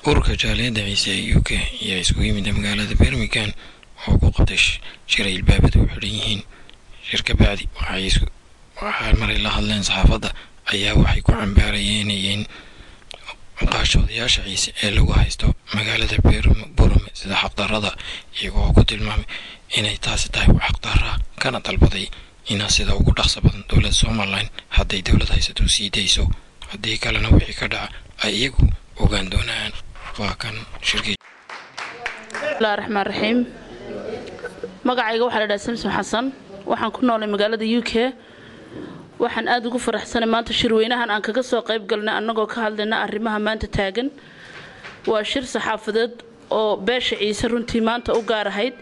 ururka jaaliyadda ciise ee UK ayaa isku yimid magaalada Birmingham oo ku qabtay shir ay albaabadu u xiran yihiin. Shirka bacdi waxaa maray la hadleen saxaafadda ayaa waxay ku cambaarayeen qaashoodayaasha ciise ee lagu haysto magaalada Birmingham sida xaqdarrada, iyagoo ku tilmaamay inay taasi tahay wax xaqdarra kana dalbaday in sida ugu dhaqso badan dowladda Soomaaliland hadday dowlad haysato sii dayso, haddii kalena wixii ka dhaca ay iyagu ogaan doonaan. waa kan shirkii. bismillaahi raxmaani raxiim. magacayga waxaa la dhahaa Samson Xasan, waxaan ku noolay magaalada UK. waxaan aad ugu faraxsanahay maanta shirweynahan aan kaga soo qayb galnay annagoo ka hadlayna arrimaha maanta taagan. waa shir saxaafadeed oo beesha ciise runtii maanta u gaar ahayd.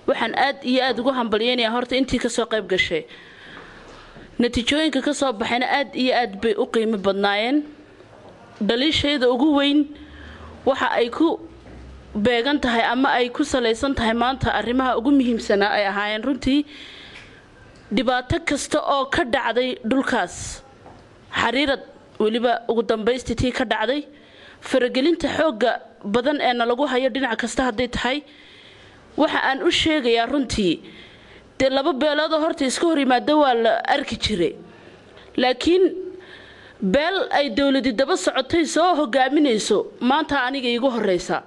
waxaan aad iyo aad ugu hambalyeynaya horta intii ka soo qayb gashay. natiijooyinka ka soo baxayna aad iyo aad bay u qiimo badnaayeen. dhaliisheeda ugu weyn waxa ay ku beegan tahay ama ay ku salaysan tahay maanta arrimaha ugu muhiimsanaa ay ahaayeen runtii dhibaato kasta oo ka dhacday dhulkaas xariirad, weliba ugu dambaystii tii ka dhacday faragelinta xoogga badan ee lagu hayo dhinac kasta hadday tahay. waxa aan u sheegayaa runtii dee laba beelood oo horta iska hor yimaada waa la arki jiray, laakiin beel ay dowladi daba socotay soo hogaaminayso maanta aniga iigu horeysa.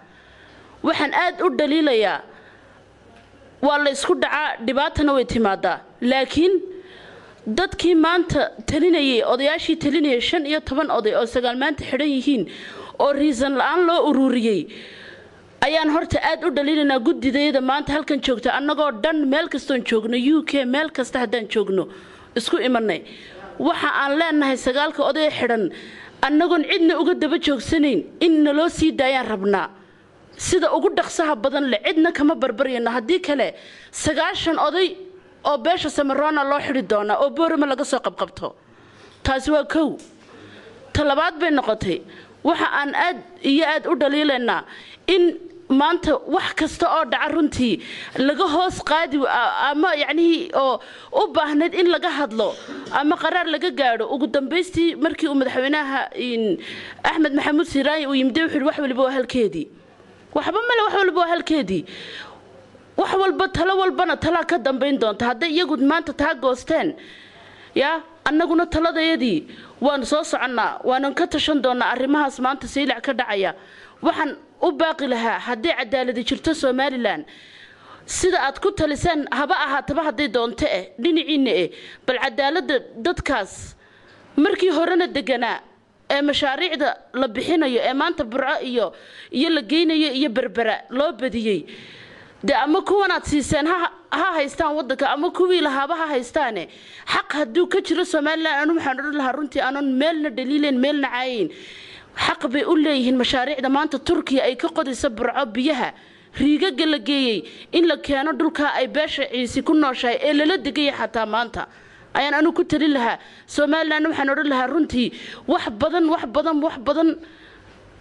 waxaan aad u dhaliilayaa waa la isku dhacaa, dhibaatana way timaadaa, laakiin dadkii maanta talinayay, odayaashii talinayay 15 oday oo 9 maanta xidhan yihiin oo reason la'aan loo ururiyay ayaan horta aad u dhaliilaynaa. guddideeda maanta halkan joogta annagoo dhan meel kastoon joogno UK meel kasta haddaan joogno isku imanay, waxa aan leenahay 9 oday xidhan annagoon cidna uga daba joogsanayn in naloo sii daayaan rabnaa sida ugu dhaqsaha badan leh, cidna kama barbaryana. haddii kale 9 oday oo beesha Samaroona loo xidhi doonaa oo Boorama laga soo qabqabto. taasi waa kow. talabaad bay noqotay waxa aan aad iyo aad u dhaliilaynaa in maanta wax kasta oo dhaca runtii laga hoos qaadi ama yacni oo u baahnayd in laga hadlo ama qaraar laga gaadho. ugu dambaystii markii uu madaxweynaha Axmed Maxamuud Siiraayi uu yimid wuxuu wax walba waa halkeedii, waxba male, wax walba waa halkeedii, wax walba talo walbana tala ka dambeyn doonta. hadday iyagu maanta taa goosteen yaa annaguna taladayadii waan soo soconnaa, waanan ka tashan doonaa arrimahaas maanta siilac ka dhacaya. waxaan u baaqi lahaa haddii cadaalad jirto Somaliland sida aad ku talisaan haba ahaataba hadday doonto dhinaciina bal cadaaladda dadkaas markii horena deganaa ee mashaariicda la bixinayo ee maanta Burco iyo la geynayo iyo Berbera loo badiyay de ama kuwanaad siiseen ha haystaan wadanka ama kuwii lahaaba ha haystaane xaq hadduu ka jiro Somaliland anu waxaan oran lahaa runtii aanan meelna daliileen meelna caayin xaq bay u leeyihiin mashaariicda maanta Turkiya ay ka qodayso Burco biyaha riigaga la geeyay in la keeno dhulka ay beesha ciise ku nooshahay ee lala degay xataa maanta ayaan anu ku talin lahaa. Somaliland waxaan oran lahaa runtii wax badan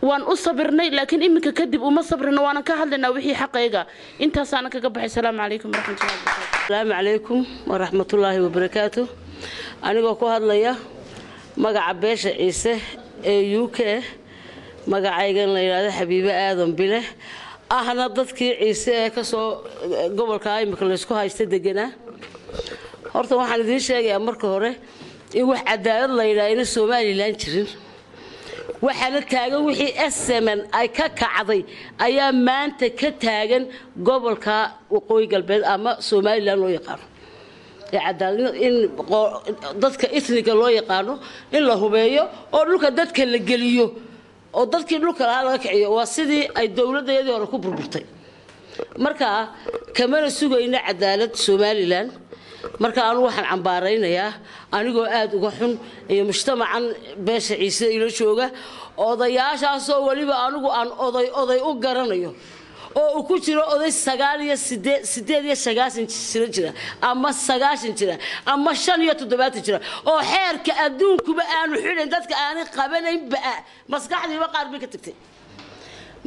waan u sabirnay, laakiin iminka kadib uma sabrino, waan ka hadlaynaa wixii xaqayga. intaas aan kaga baxay. salaamu calaykum waraxmatullaahi wabarakaatuh. salaamu calaykum waraxmatullaahi wabarakaatuh. anigoo ku hadlaya magaca beesha ciise ee UK, magacaygan la yiraahdo Xabiibe Aadan Bile, ahna dadkii ciise ee ka soo gobolka imika la isku haystay deganaa. horta waxaan idin sheegayaa marka hore in wax cadaalad la yiraahdo Somaliland jirin. waxaana taagan wixii SMN ay ka kacday ayaa maanta ka taagan gobolka waqooyi galbeed ama Somaliland loo yaqaan. cadaalad in dadka ethniga loo yaqaano in la hubeeyo oo dhulka dadka la geliyo oo dadkii dhulka laga kiciyo, waa sidii ay dawladdeedii hore ku burburtay. marka kamana sugayna cadaalad Somaliland. marka aanu waxaan cambaaraynayaa anigoo aad uga xun iyo mujtamacan beesha ciise ila jooga odayaashaas oo waliba anigu aan oday u garanayo oo ku jiro oday 98 jira ama 90 jira ama 75 jira oo xeerka adduunkuba aanu xidhin dadka aan qabanayn maskaxdiiba qaar bay ka tagtay.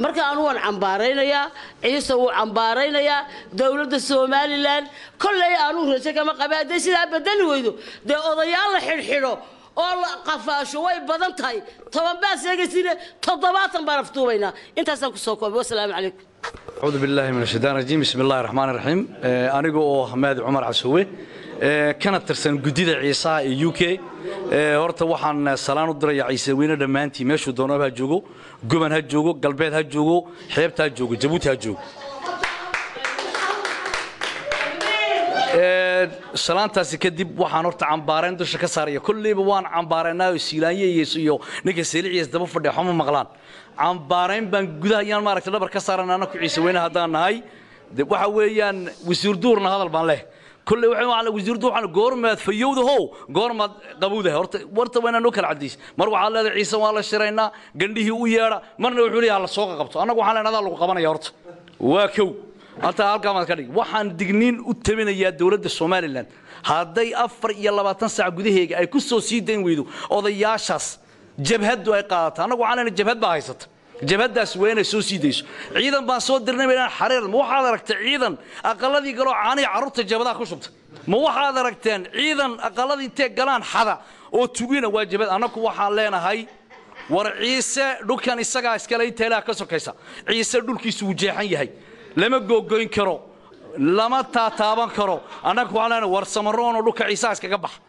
marka aanu waan cambaaraynayaa ciise uu cambaaraynayaa dawladda Somaliland kollay aanu rajo kama qabaaday sida badal weydo de odayaal la xirxiro oo la qafaasho way badan tahay toban baas eegaysina 7 baan aftuubayna intaasaan ku soo koobay wassalaamu calaykum أعوذ بالله من الشيطان الرجيم بسم الله الرحمن الرحيم أنا حماد عمر عسوي كانت ترسل جديدة عيسى UK هرت وحن سلام الدريا عيسى وين دمانتي مشوا دونا بهجوجو جمن هجوجو قلبيت هجوجو حيبت هجوجو جبوت هجوجو سلام تاسي كدب وحن هرت عن بارين دوش كسارية كل بوان عن بارينا وسيلانية يسيو نكسيلي يزدبوا فردي حمو مغلان عن بارين بان جودها يان مارك تدبر كسرنا أنا كعيسى وين هذا نهاي وحويان وزير دورنا هذا البان له كل وحنا على وزير دور على قورمات في يوده هو قورمات قبوده ورت وين نوكل عديس مروا على عيسى والله شرينا قنديه ويارا مرنا وحولي على السوق قبته أنا وحنا هذا اللي قبنا يا ورت واكو أنت هالكلام كذي وحن دقنين وتمنى يا دولة الصومالي لان هذا أفر يلا بتنسع جوده هيك أي كسو سيدين ويدو أو ذا ياشاس جبهة وقعت أنا وعلى الجبهة بايست جبهة داس وين سوسيديش عيدا بصوت درنا بين حرير مو حاضرك عيدا أقل ذي قالوا عاني عرضت الجبهة خشبت مو حاضركتين عيدا أقل ذي تقلان حدا أو تبين واجبات أنا كوا حالنا هاي ورعيسى لو كان السجا إسكالي تلا كسر كيسا عيسى دول كيسو جاهين هاي لما جوجين كرو لما تابان كرو أنا كوا حالنا ورسمرون ولو كعيسى إسكجبح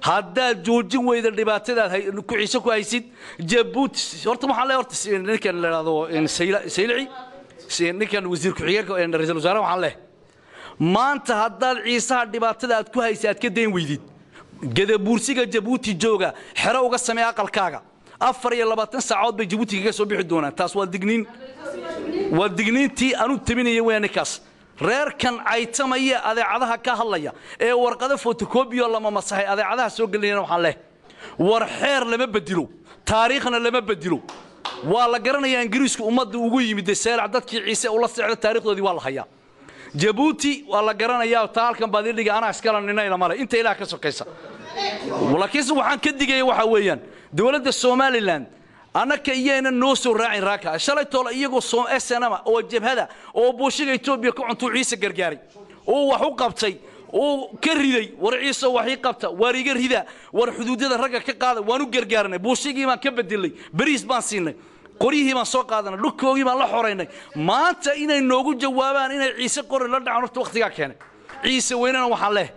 هذا جوجين ويد الرباط ده هاي كعيسى كويسيد جبوت ورت محل ورت نكن هذا إن سيلعي نكن وزير كحير إن رئيس الوزراء محله ما أنت هذا عيسى الرباط ده كويسيد كدين ويديد قد بورسيك جبوتي جوجا حراوق السماء أقل كاغا أفر يلا باتن ساعات بجبوتي كيسو بيحدونا تاس والدقنين تي أنو تبيني يوين كاس reer kan aytamaya adeecadaha ka hadlaya ee warqada photocopy lama masaxay adeecadaha soo galiyeen waxa leh war xeer lama bedelo taariikhna lama bedelo waa la garanayaa ingiriisku ummadda ugu yimid seelac dadkii ciise u la socda taariikhdoodii waa la hayaa jabuuti waa la garanayaa taalkan baadiliga ana iskala ninayna male inta ilaa ka sokaysa walakiin waxaan ka digay waxa weeyaan dawladda Somaliland anaka iyana noo soo raacin raaka shalay tool iyagoo soo SNM oo jabhada oo booshiga Itoobiya ku cunto ciise gargaari oo wax u qabtay oo ka riday war ciise waxii qabta wariga rida war xuduudada ragga ka qaada waanu gargaarnay booshigii baan ka bedelay bariis baan siinay qoriyihii baan soo qaadanay dhulkoogii baan la xoreynay maanta inay noogu jawaabaan inay ciise qori la dhacno waqtiga keenay ciise weynana waxa leh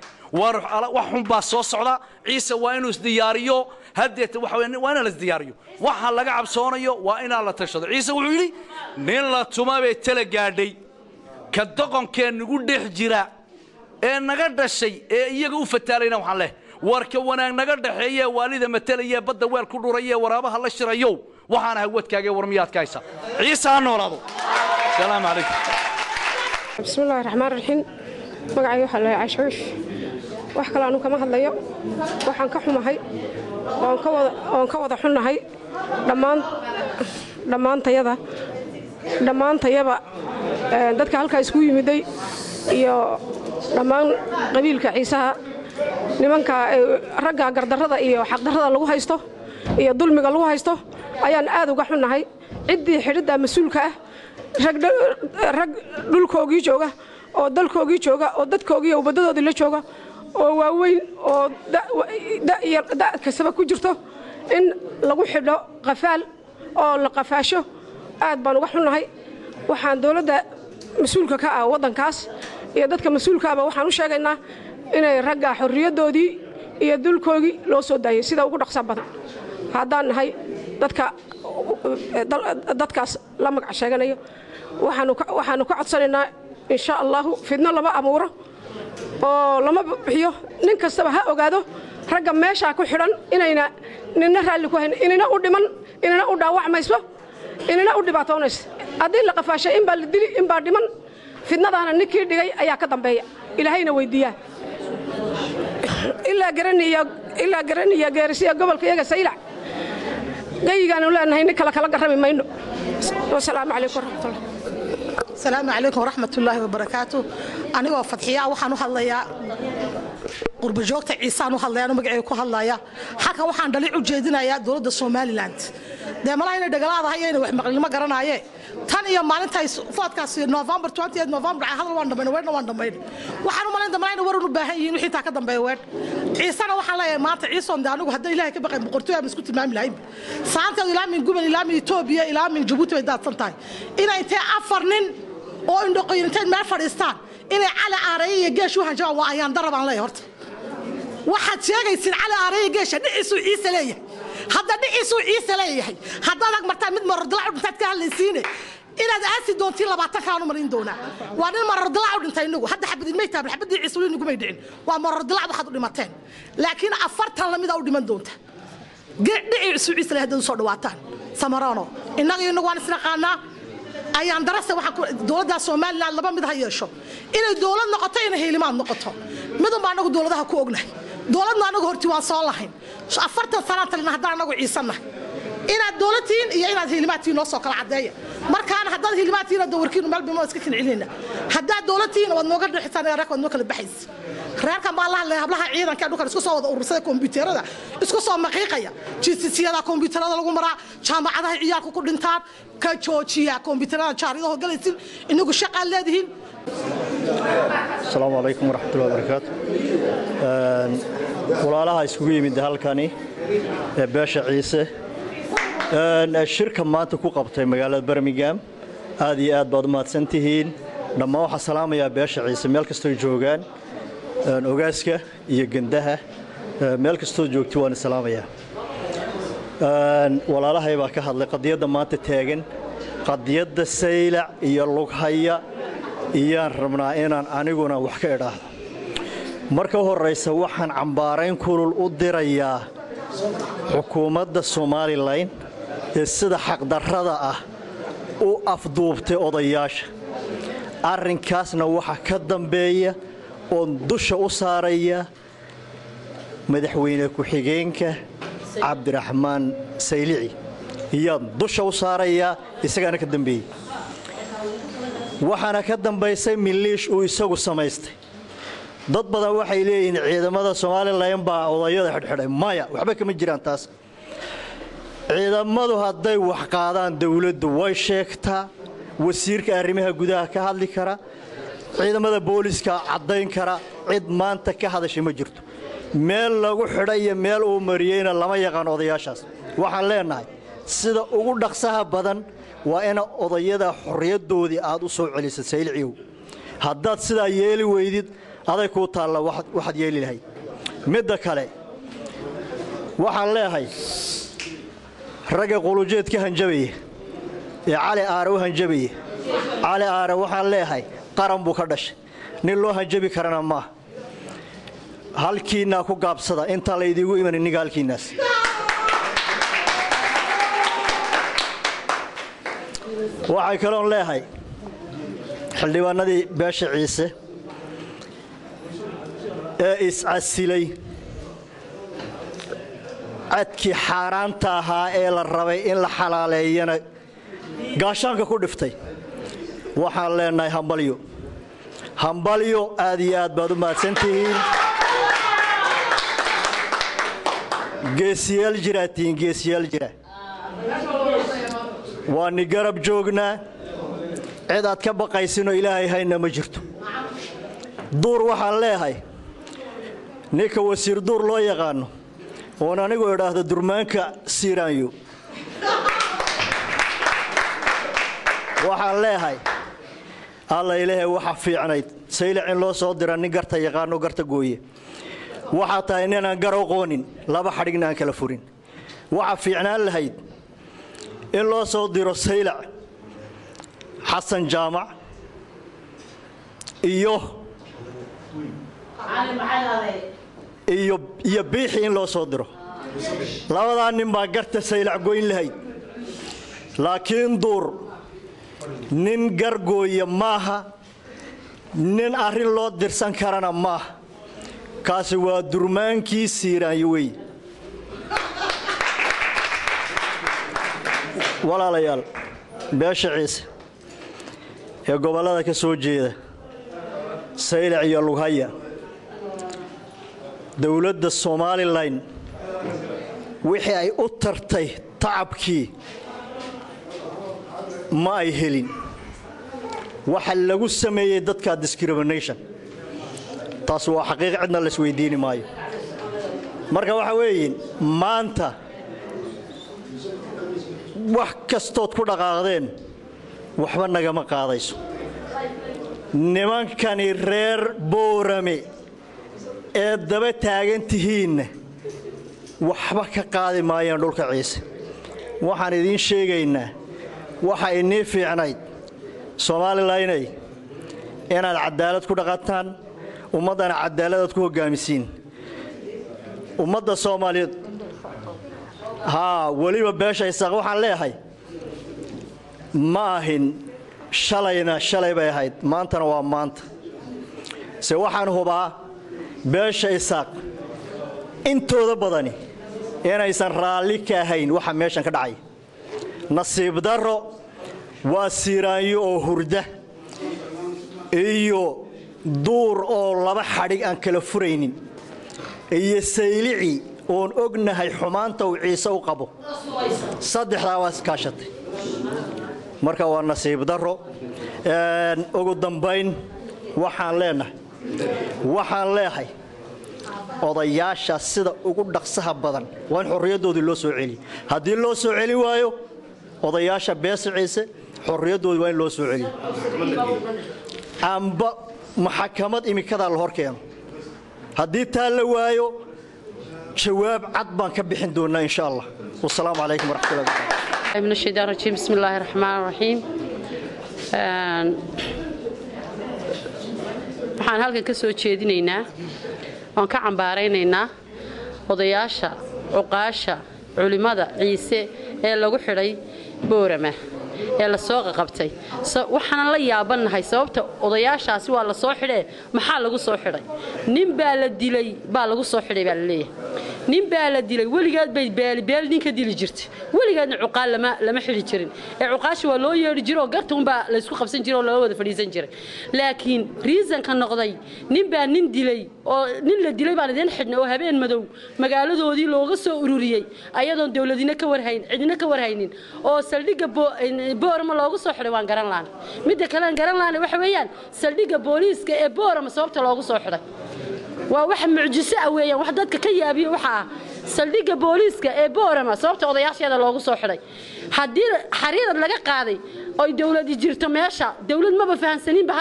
wax xun baa soo socda ciise waa inuu isdiyaariyo هديت وين الازدياريو وحنا لقى عبصونيو وين على تشهد عيسى وعلي نيلا توما بيتلقادي كدقن كان نقول ده جرا نقدر الشيء يجوا فتالينا وحله وركونا نقدر حية والدة متلية بدأ وير كل رية ورابها الله شريو وحنا هوت كاجي ورميات كايسة عيسى نورادو السلام عليكم بسم الله الرحمن الرحيم مقعي وحلا عشوش وحكى لانو كما هدليو وحن كحومهي oon ka wada xunnahay dhammaan tayaba dadka halkaa isku yimiday iyo dhammaan qabiilka ciisaha nimanka ragga gardarrada iyo xaqdarrada lagu haysto iyo dulmiga lagu haysto ayaan aad uga xunnahay ciddii xidhidda mas'uulka ah rag dhulkoogii jooga oo dalkoogii jooga oo dadkoogii iyo wadadoodii la jooga oo waaweyn oo da kasaba ku jirto in lagu xidho qafaal oo la qafaasho aad baan uga xunnahay waxaan dawladda mas'uulka ka ah wadankaas iyo dadka mas'uulka ah waxaan u sheegaynaa inay ragga xorriyadoodii iyo dulkoogii loo soo daayay sida ugu dhaqso badan haddaan nahay dadkaas la magac sheeganayo waxaanu ka codsanaynaa insha allahu fidno lama abuuro oo lama bixiyo nin kastaba ha ogaado ragga meesha ku xidhan inayna ninna raalli ku hayn inayna u dhiman inayna u dhaawacmayso inayna u dhibaatoonayso haddii la qafaashay in baa la dili in baa dhiman fidnadaana ninkii dhigay ayaa ka dambeeya ilaahayna weydiiyaa ilaa garanaya geerisiya gobolka iyaga saylac gayigaanu leenahay nin kala garami mayno wasalaamu calaykum waraxmatullah السلام عليكم ورحمة الله وبركاته أنا وفتحية وحنا هلايا قرب جوكت عيسان وهلايا ومقعي كهلايا حكا وحنا دليل جدينا يا دولة الصوماليلاند dee malaha inay dhagalaadahay inay wax maqlimo garanaaye tan iyo maalinta foodkaasi November 28 November hadal waan dhameeyay weerna waan dhameeyay waxaan u malayn damalayn war u baahan yihiin wixii taa ka dambeeyo weer ciisana waxaan leeyahay maanta ciisoon anigu hadda ilaahay ka baqay boqortooyada isku tilmaami lahayn saanta ilaa min gubal ilaa min Ethiopia ilaa min Djibouti way daadsan tahay inay intee afar nin oo indhoqoynteen meel fadhiistaan inay cali aaray iyo geesh u hanjaa waa ayaan darabaan leeyahay horta waxaad sheegaysin cali aaray iyo geesh dhiciisu ciise leeyahay hadda dhiciisu ciise leeyahay hadda adag martaa mid marar dalac intaad ka hadlaysiine inaad aasi doontii 20 kaanu marin doona waa nin marar dalac u dhintay inagu hadda xabadin may taab xabadii ciise inagu may dhicin waa marar dalac waxaad u dhimateen laakiin afartan lamida u dhiman doonta dhiciisu ciise leeyahay soo dhawaataan samarano inagu waan isla qaanaa ayaan darasta waxa dawladda Soomaaliland laba mid ha yeesho inay dawlad noqoto inay heelimaad noqoto midun baa anagu dawladaha ku ognahay dawladna anagu horti waan soo lahayn 40 sano talina hadda anagu ciisanahay inaad dawladtiin iyo inaad heelimaadtiin noo soo kala cadeeya markaan hadda heelimaadtiin dawrkiinu meel bimo iska kincilina hadda dawladtiin wad nooga dhixtaan reerka wad noo kala baxays reerka ma la hadlay hablaha ciidanka dhulka isku soo wada urursada kombiyuutarada isku soo maqiiqaya jiisiyada kombiyuutarada lagu maraa jaamacadaha ciyaalku ku dhintaan ka joojiya kombiyuutarada jaaridaha galaysin inagu shaqo leedihiin السلام عليكم ورحمة الله وبركاته walaalaha isugu yimid halkani beesha ciise shirka maanta ku qabtay magaalada Birmingham aad iyo aad baad u mahadsantihiin dhammaan waxa salaamaya beesha ciise meel kasta oo joogan ogaaska iyo gandaha meel kasta oo joogto waan salaamaya walaalahay baa ka hadlay qadiyada maanta taagan qadiyada saylac iyo lughaya iyaan rabnaa inaan aniguna wax ka idhaahdo marka horeysa waxaan cambaarayn kulul u dirayaa xukuumadda Soomaaliland ee sida xaq darrada ah u afduubtay odayaasha arrinkaasna waxa ka dambeeya oo dusha u saaraya madaxweyne ku xigeenka Cabdiraxmaan Saylici iyo dusha u saaraya isagana ka dambeeyay waxaana ka dambeysay miliish uu isagu samaystay dad badan waxay leeyihiin ciidamada Soomaaliland baa odayada xidhxidhay maya waxba kama jiraan taas ciidamadu hadday wax qaadaan dawladdu way sheegtaa wasiirka arrimaha gudaha ka hadli kara ciidamada booliska cadeyn kara cid maanta ka hadashay ma jirto meel lagu xidhay meel uu mariyayna lama yaqaan odayaashaas waxaan leenahay sida ugu dhaqsaha badan waa in odayada xorriyadoodii aad u soo celisay Saylici haddaad sida yeeli weydid aday ku taala waxad yeeli lahayd midda kale waxaan leeyahay raga qulujeedka hanjabay ee cali aare u hanjabay cali aare waxaan leeyahay qaran buu ka dhashay nin loo hanjabi karana ma halkiina ku gaabsada inta la idigu iman nigaalkiinaas waxay kaloon leeyahay xildhibaanadii beesha ciise ee iscasilay adkii xaaraanta ahaa ee la rabay in la xalaaleeyana gaashaanka ku dhiftay waxaan leenahay hambalyo aad iyo aad baad u mahadsantihiin geesiyaal jiraatiin geesiyaal jira waa ni garab joognaa cid aad ka baqaysinoo ilaahay hayna ma jirto duur waxaan leeyahay ninka wasiir duur loo yaqaano oon anigu idhaahdo durmaanka siiraanyo waxaan leeyahay alla ilaahay waxa fiicnayd Saylic in loo soo dira nin garta yaqaano garta gooye waxa tahay inaan gar aqoonin laba xadhigna aan kala furin waxa fiicnaan lahayd in loo soo diro Saylic Xasan Jaamac iyo biixi in loo soo diro labadan nin baa garta Saylic goyn lahayd laakiin duur nin gargooya maaha nin arrin loo dirsan karana maaha kaasi waa durmaankii siiraanyo wey walaalayaal beesha ciise ee gobolada ka soo jeeda Saylic iyo lughaya dawladda Soomaaliland wixii ay u tartay tacabkii ma ay helin waxa lagu sameeyay dadka discrimination taas waa xaqiiqo cidna la isweydiin maayo marka waxa weeyeen maanta wax kastood ku dhaqaaqdeen waxba nagama qaadayso nimankani reer Boorame ee daba taagan tihiin waxba ka qaadi maayaan dhulka Ciise waxaan idin sheegaynaa waxa inii fiicnayd Soomaaliland inaad cadaalad ku dhaqataan ummadana cadaalad ku hogaamisiin ummadda Soomaaliyeed waliba beesha isaaq waxaan leeyahay ma ahin shalayna shalay bay ahayd maantana waa maanta se waxaan hubaa beesha isaaq intooda badani inaysan raalli ka ahayn waxa meeshan ka dhacay nasiib darro waa siiraanyo oo hurda iyo duur oo laba xadhig aan kala furaynin iyo saylici oon ognahay xumaanta uu Ciise u qabo saddexdaa waa iskaashatay marka waa nasiib darro ugu dambayn waxaan leeyahay odayaasha sida ugu dhaqsaha badan waa in xorriyadoodii loo soo celiyo haddii loo soo celin waayo odayaasha beesha Ciise xorriyadoodii waa in loo soo celiyo amba maxkamad imikada la hor keeno haddii taa la waayo jawaab cad baan ka bixin doonaa insha Allah wassalaamu calaykum waraxmatullaahi wabarakaatuh من الشيطان الرجيم بسم الله الرحمن الرحيم waxaan halkan ka soo jeedinaynaa waan ka cambaaraynaynaa odayaasha cuqaasha culimada Ciise ee lagu xidhay Boorama ee la soo qabtay waxaan la yaabanahay sababta odayaashaasi waa la soo xidhay maxaa lagu soo xidhay nin baa la dilay baa lagu soo xidhay baa la leeyahay nin baa la dilay waligeed bay beel ninka dili jirtay waligeedna cuqaal lama xidhi jirin ee cuqaashi waa loo yeeri jiro gartoon baa la isku qabsan jiro loo wada fadhiisan jiray laakiin reason ka noqday nin baa nin dilay oo nin la dilay baan idin xidhnay oo habeen madow magaaladoodii looga soo ururiyay ayadoon dawladina ka warhayn cidina ka warhaynin oo saldhiga Boorama loogu soo xidhay waan garan laan mid kale aan garan laan waxa weeyaan saldhiga booliiska ee Boorama sababta loogu soo xidhay waa wax mucjiso ah weeyaan wax dadka ka yaabiyo waxa saldhiga booliiska ee Boorama sababta odayaasheeda loogu soo xidhay hadii xariirad laga qaaday oo dawladda jirto meesha dawlad ma fahansanin ba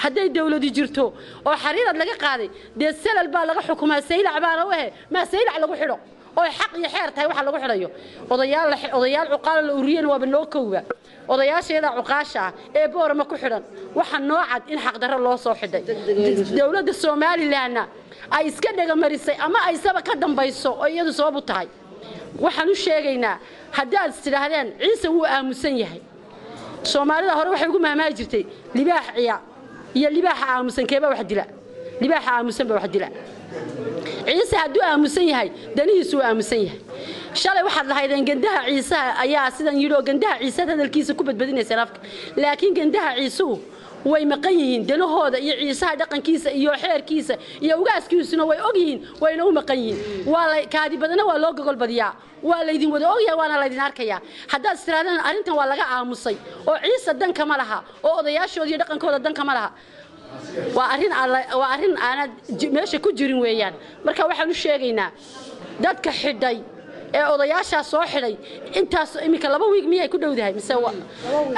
haday dawladda jirto oo xariirad laga qaaday de salal baa laga xukumaa saylac baa ma saylac lagu xidho oo xaq iyo xeer tahay waxa lagu xidhayo odayaal cuqaal la uriyeen waa banoo kooba odayaasheeda cuqaasha ee Boorama ku xidhan waxa noocad in xaq darro loo soo xidhay dawladda Soomaaliland ay iska dhaga marisay ama ay saba ka dambayso oo iyadu sabab u tahay waxaan u sheegaynaa haddaad istiraadeen Ciise wuu aamusan yahay Soomaalida hore waxay ugu mahmaay jirtay libaax iyo libaaxa aamusan keeba wax dila libaaxa aamusan ba wax dila Ciise hadduu aamusan yahay danihiisu aamusan yahay shalay waxaad lahaydeen gandaha Ciise ayaa sidan yidho gandaha Ciise hadalkiisa ku badbadinaysa afka laakiin gandaha Ciise way maqan yihiin danahooda iyo Ciise dhaqankiisa iyo xeerkiisa iyo ugaaskiisuna way og yihiin wayna u maqan yihiin waa kaadi badana waa loo gogol badiyaa waa la idin wada ogyahay waana la idin arkayaa haddaad istiraadeen arrintan waa laga aamusay oo Ciise danka ma laha oo odayaashooda iyo dhaqankooda danka ma laha waa arrin aan meesha ku jirin weeyaan marka waxaan u sheegaynaa dadka xidhay ee odayaasha soo xidhay intaas imika 2 week miyay ku dhowdahay mise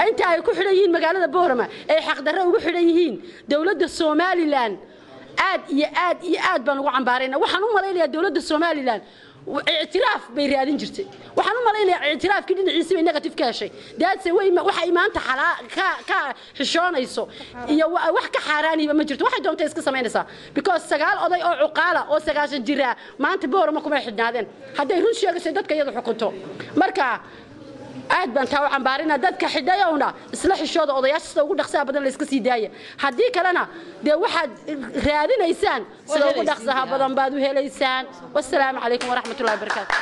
inta ay ku xidhan yihiin magaalada Boorama ee xaq darro ugu xidhan yihiin dawladda Soomaaliland aad baan ugu cambaarayna waxaan u malaynayaa dawladda Soomaaliland اعتراف بيرادين جرتي waxaan u maleeynaa اعتراafkii dhinaciisa bay negative ka heshay daadse waxa imaanta ka xishoonayso iyo wax ka xaaraaniba ma jirto waxay doontaa iska sameynaysaa because sagaal oday oo cuqaala oo 9 jira maanta Boorama kuma xidhnaadeen haday run sheegasay dadka iyada xukunto marka aad baan taa u cambaarina dadka xidhayowna isla xishooda odayaasha ugu dhaqsaha badan la iska sii daaya hadii kalena de waxaad raadinaysaan sida ugu dhaqsaha badan baad u helaysaan wassalaamu calaykum waraxmatullaahi wabarakaatuh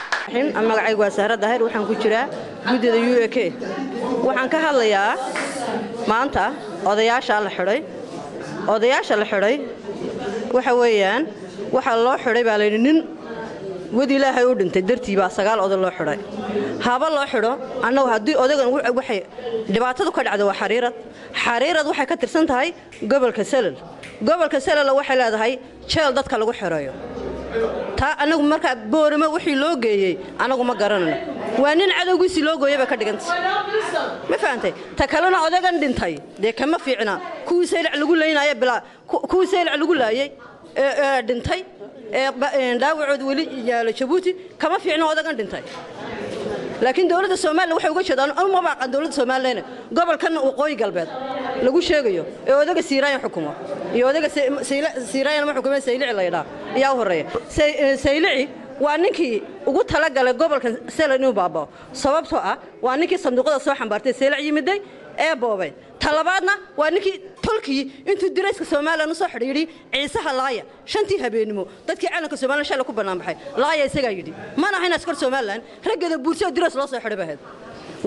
magacaygu waa Sahra Daahir waxaan ku jiraa guddida UK waxaan ka hadlayaa maanta odayaasha la xidhay waxa weeyaan waxa loo xidhay baa nin wadi ilaahay u dhintay dartii baa 9 oday loo xidhay haba loo xidho annagu haddii odagan waxay dhibaatadu ka dhacdo waa xariirad waxay ka tirsan tahay gobolka Salal waxay leedahay jeel dadka lagu xireeyo taa anagu marka boorama wixii loo geeyay anagu ma garanayno waa nin cadowgiisii loo gooyay ba ka dhigantay ma fahamtay ta kalena odagan dhintay de kama fiicna kuwii saylac lagu leeynaayay bilaa kuwii saylac lagu laayay dhintay dhaawacood wali yaalo Jabuuti kama fiicna odagan dhintay laakiin dawladda Soomaaliya waxay uga jeedaan uma baaqan dawladda Soomaaliya gobolkan waqooyi galbeed lagu sheegayo ee odaga Siiraayan xukumo iyo odaga Siiraayan ma xukumay Saylici la yiraahdo ayaa horeeya Saylici waa ninkii ugu tala galay gobolkan Salal inuu baabao sababtoo ah waa ninkii sanduuqada soo xambaartay Saylici yimiday ee boobay talabaadna waa ninkii tolkii intuu dirayska Soomaaliya soo xidhiidhi ciisaha laaya shantii habeenimo dadkii caalamka Soomaaliya shalay ku banaan baxay laaya isaga yidhi mana hayna askar Soomaaliland ragada bulshada diras loo soo xidhay baad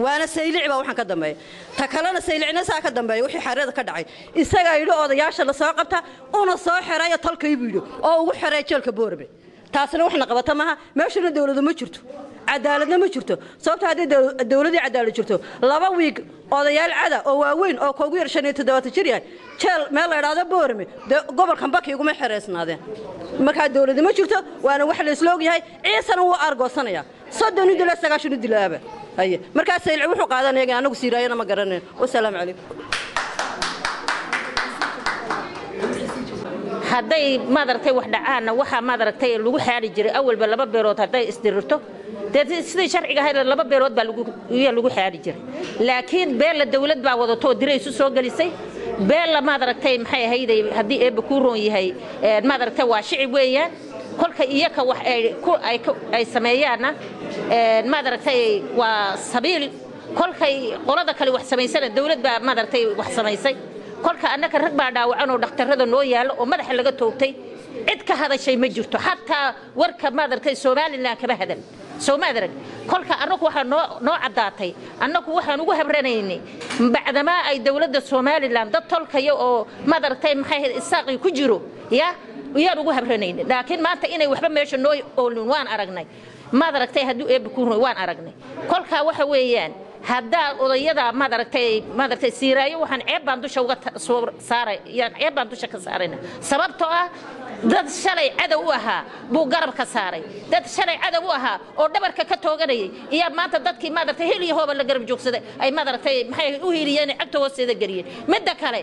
waana Saylici baa waxaan ka dambeeyay ta kalena Saylicina saa ka dambeeyay wixii xareeda ka dhacay isaga yidhi odayaasha la soo qabta una soo xiraya tolkii biido oo ugu xiray jeelka Boorbe taasna waxna qabata maaha meeshana dawladdu ma jirto cadaaladna ma jirto sababta haddii dawladii cadaalad jirto 2 wiig odayaal cada oo waaweyn oo koogu yar 57 jir yahay jeel meel la yiraahdo Boorame gobolkan Baki iguma xireysnaadeen marka dawladdu ma jirto waana wax la isla og yahay ciisana wuu argoosanaya 30 dil 9 dilaaba haye marka Saylici wuxuu qaadanayay anagu Siiraayana ma garanayno wassalaamu calaykum hadday madartay wax dhacaana waxa madartay lagu xaali jiray awalba 2 beerood hadday isdirirto sidii sharciga ahayd 2 beerood baa lagu xaali jiray laakiin beel dawlad baa wadato diray isu soo galisay beel madartay maxay ahayd hadii eeba ku roon yahay madartay waa shicib weeyaan kolka iyaka wax ay sameeyaana madartay waa sabiil kolka qolada kale wax sameeysan dawlad baa madartay wax sameeysay kolka annaka rag baa dhaawacan oo dhakhtarada noo yaalo oo madaxa laga toogtay cid ka hadashay ma jirto hatta warka madartay Soomaaliland kaba hadal Soomaaliland kolka annagu waxa noo cadaatay annagu waxaan ugu habranaynay bacdama ay dawladda Soomaaliland dad tolkayo oo madartay maxay isaaqi ku jiro yaan ugu habranaynay laakiin maanta inay waxba meesha noo oolin waan aragnay madartay haduu eeb ku waan aragnay kolka waxa weeyaan hadda odayada madartay Siiraayo waxaan ceebaan dusha uga soo saaray yaan ceebaan dusha ka saarayna sababtoo ah dad shalay cadow u ahaa buu garab ka saaray dad shalay cadow u ahaa oo dhabarka ka tooganayay iyo maanta dadkii madartay heliyahoba la garab joogsaday ay madartay maxay u heliyeen agta hoosteeda galiyeen midda kale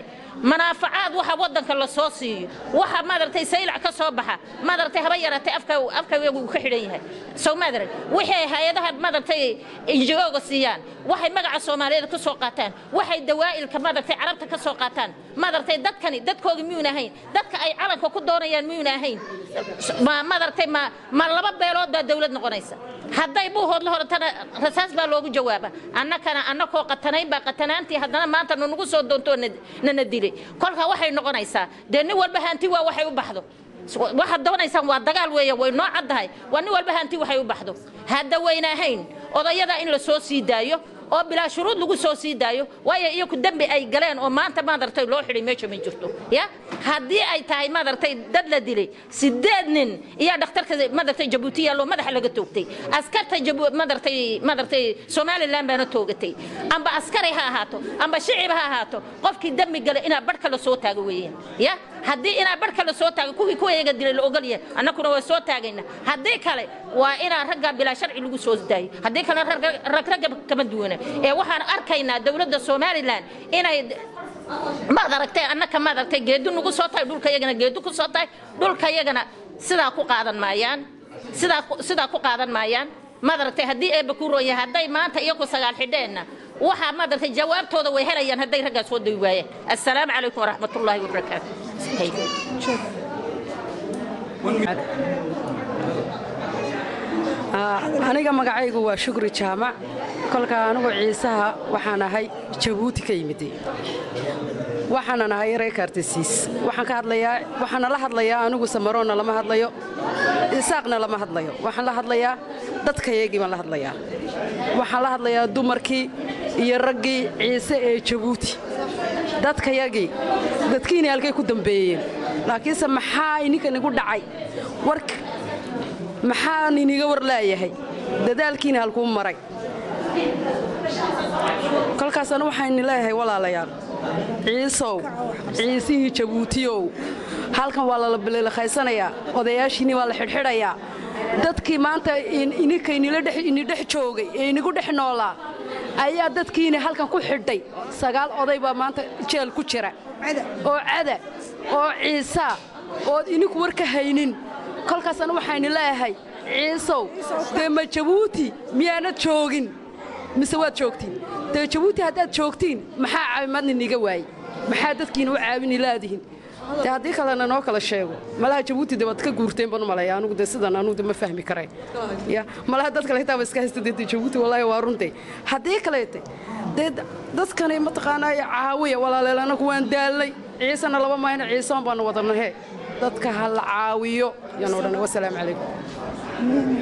manaafacaad waxa wadanka la soo siiyo waxa madartay Saylic ka soo baxa madartay haba yaratay afka uu ka xidhan yahay Soomaaliland waxay hay'adaha madartay injooga siiyaan waxay magaca Soomaaliyeed ka soo qaataan waxay dawaa'ilka madartay carabta ka soo qaataan madartay dadkooda miyuuna ahayn dadka ay calanka ku doonayaan miyuuna ahayn madartay ma 2 beelood baa dawlad noqonaysa hadday buu hood la hortana rasaas baa loogu jawaaba annakoo qatanaantii haddana maanta nagu soo doonto nana dilay kolka waxay noqonaysaa de nin walba hanti waa waxay u baxdo waxa doonaysan waa dagaal weeye way noo cadahay waa nin walba hanti waxay u baxdo hadda wayna ahayn odayada in la soo sii daayo oo bilaa shuruud lagu soo sii daayo waayo iyagu dambi ay galeen oo maanta madartay loo xidhay meesha ma jirto haddii ay tahay madartay dad la dilay 8 nin iyo dhakhtarka madartay Jabuuti loo madaxa laga toogtay askarta madartay Soomaaliland baana toogatay amba askari ha ahaato amba shicib ha ahaato qofkii dambi galay ina barka la soo taago weeyaan haddii ina barka la soo taago kuwiga dilay la ogol yahay annaguna way soo taagayna haddii kale waa ina ragga bilaa sharci lagu soo daayo haddii kale rag kama duwana waxaan arkaynaa dawladda Soomaaliland inay madartay annaka madartay geedu nagu soo taay dhulka iyagana geedu ku soo taay dhulka iyagana sidaa ku qaadan maayaan madartay haddii ay ku rooyay hadday maanta iyagu 9 xidheena waxa madartay jawaabtooda way helayaan hadday ragga soo day waayeen assalaamu calaykum waraxmatullaahi wabarakaatuh aniga magacaygu waa Shukri Jaamac kolka anigu ciisaha waxaan ahay Jabuuti ka yimid waxaan ahay reekartisiis waxaan la hadlayaa anigu Samaroona lama hadlayo isaaqna lama hadlayo waxaan la hadlayaa dadkayagii la hadlayaa waxaan la hadlayaa dumarkii iyo raggii ciise ee Jabuuti dadkayagii dadkiina halkay ku dambeeyeen laakiin maxaa ninkan igu dhacay maxaan iniga war laayahay dadaalkiina halkuu maray kolkaasna waxaan leeyahay walaalayaal ciisihii jabuutiyow halkan waa la bileelahaysanayaa odayaashiini waa la xidhxidhayaa dadkii maanta ini dhex joogay ee inigu dhex noolaa ayaa dadkiina halkan ku xidhay 9 oday baa maanta jeel ku jira oo cada oo ciisa oo inigu war ka haynin kolkaasna waxaan leeyahay ciisow dema jabuuti miyaanad joogin mise waad joogtiin dee jabuuti haddaad joogtiin maxaa caawimaadna niga waayey maxaa dadkiina u caawini laadihin dee haddii kalena noo kala sheego malaha jabuuti de waad ka guurteen baan u malaya anugu de sidan anugu de ma fahmi karay ya malaha dad kale xitaa iska haysta dee jabuuti wallaahi waa runtay haddii kaleete dee dadkani mataqaanaa caawiya walaaleel anagu waan daalay ciisana laba mayna ciisoon baanu wadanahe dadka ha la caawiyo yaan odhanay wasalaamu calaykum